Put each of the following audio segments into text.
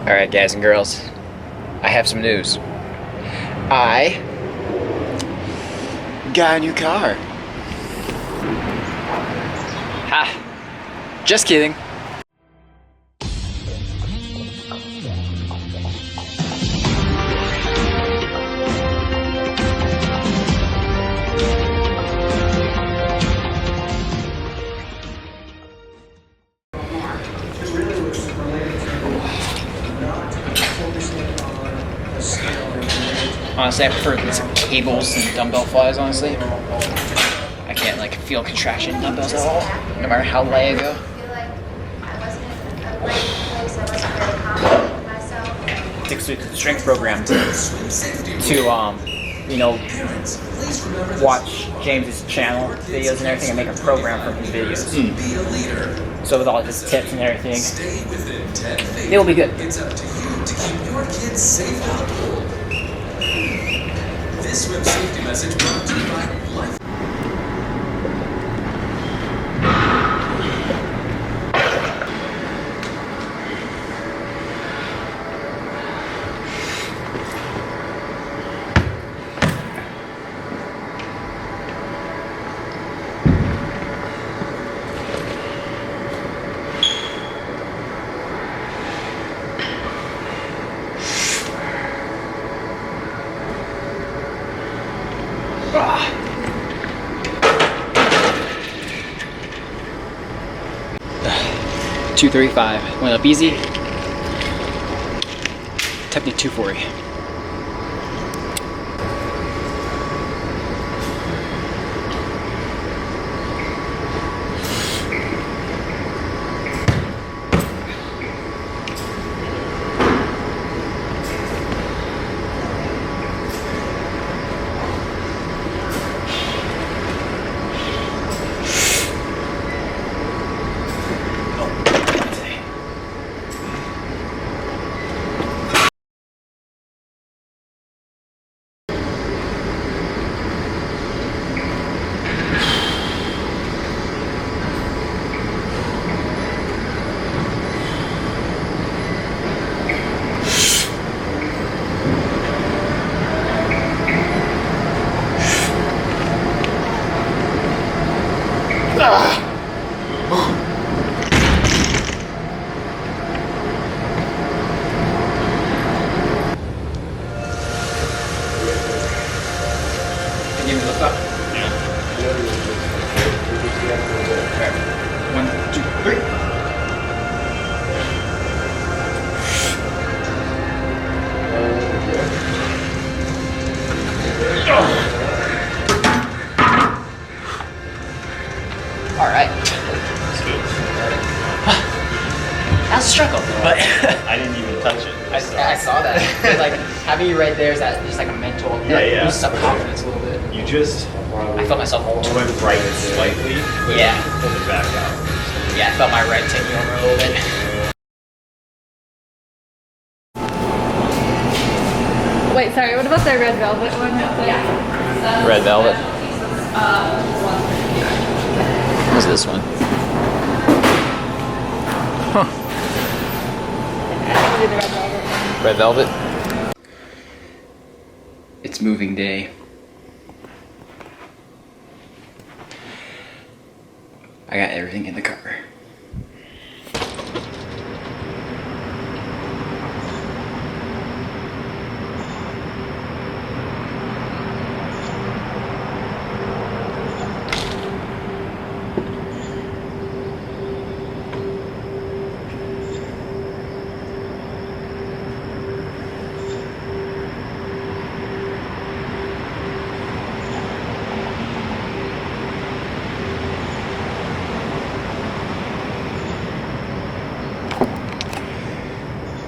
Alright, guys and girls, I have some news. I got a new car. Ha! Just kidding. Honestly, I prefer these cables and dumbbell flies, honestly. I can't like feel contraction in dumbbells at all, no matter how light I go. Takes me to the strength program to watch James's channel videos and everything and make a program from his videos. So with all his tips and everything, it will be good. It's up to you to keep your kids safe out of the pool. This swim safety message brought to you by Life. Ah. 235. Went up easy. Technique 240. Give me the lift up. Yeah. 1, 2, 3. All right. That's good. That was a struggle, but I didn't even touch it. I saw that. Like having you right there is that just like a mental, boosts up confidence a little bit. You just I felt myself went right slightly. Yeah. Pulled it back out. Yeah, I felt my right taking over a little bit. Wait, sorry, what about the red velvet one? Yeah. Red velvet. What's this one? Huh. Red velvet. It's moving day. I got everything in the car.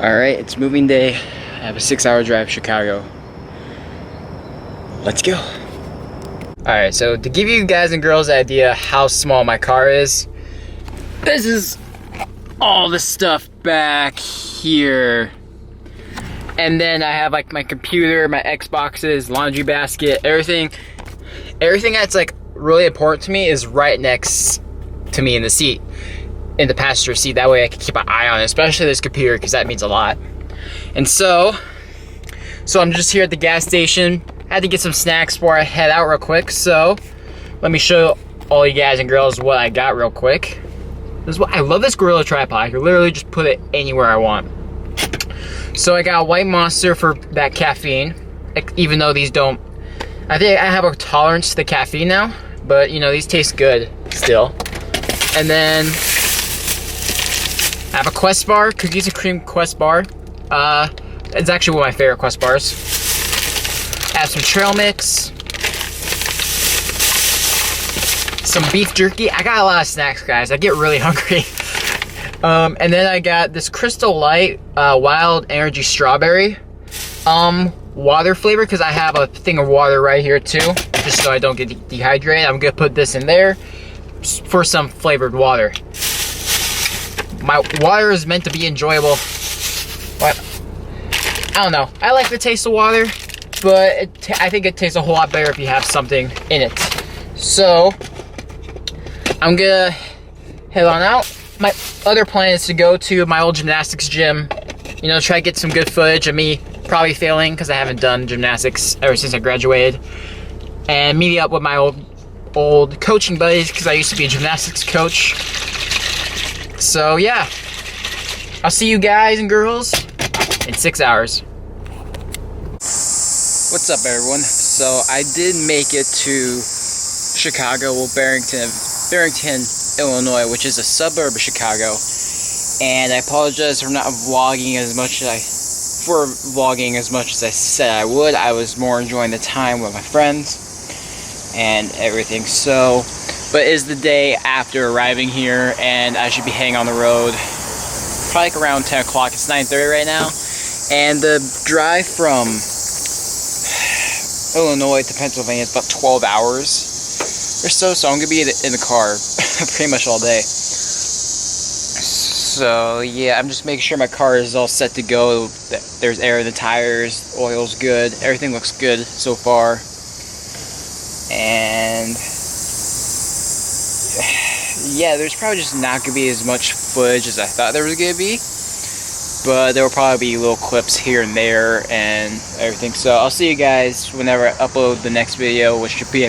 Alright, it's moving day. I have a 6-hour drive to Chicago. Let's go. Alright, so to give you guys and girls an idea how small my car is, this is all the stuff back here. And then I have like my computer, my Xboxes, laundry basket, everything that's like really important to me is right next to me in the seat, in the passenger seat. That way I can keep an eye on it, especially this computer, because that means a lot. And so I'm just here at the gas station. I had to get some snacks before I head out real quick. So let me show all you guys and girls what I got real quick. I love this Gorilla tripod. I can literally just put it anywhere I want. So I got a White Monster for that caffeine, even though these don't. I think I have a tolerance to the caffeine now, but you know, these taste good still. And then I have a Quest bar, cookies and cream Quest bar. It's actually one of my favorite Quest bars. I have some trail mix, some beef jerky. I got a lot of snacks, guys. I get really hungry. And then I got this Crystal Light Wild Energy Strawberry water flavor, because I have a thing of water right here too, just so I don't get dehydrated. I'm gonna put this in there for some flavored water. My water is meant to be enjoyable, but I don't know. I like the taste of water, but I think it tastes a whole lot better if you have something in it. So I'm gonna head on out. My other plan is to go to my old gymnastics gym, you know, try to get some good footage of me probably failing because I haven't done gymnastics ever since I graduated, and meet up with my old coaching buddies because I used to be a gymnastics coach. So yeah, I'll see you guys and girls in 6 hours. What's up, everyone? So I did make it to Chicago, well, Barrington, Illinois, which is a suburb of Chicago. And I apologize for not vlogging as much as I said I would. I was more enjoying the time with my friends and everything. So, but it is the day after arriving here, and I should be heading on the road probably like around 10 o'clock. It's 9:30 right now. And the drive from Illinois to Pennsylvania is about 12 hours or so. So I'm going to be in the car pretty much all day. So yeah, I'm just making sure my car is all set to go. There's air in the tires, oil's good, everything looks good so far. And yeah, there's probably just not going to be as much footage as I thought there was going to be. But there will probably be little clips here and there and everything. So I'll see you guys whenever I upload the next video, which should be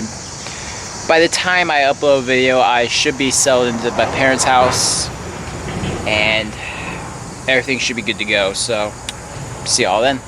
by the time I upload a video, I should be settled into my parents' house. And everything should be good to go. So see y'all then.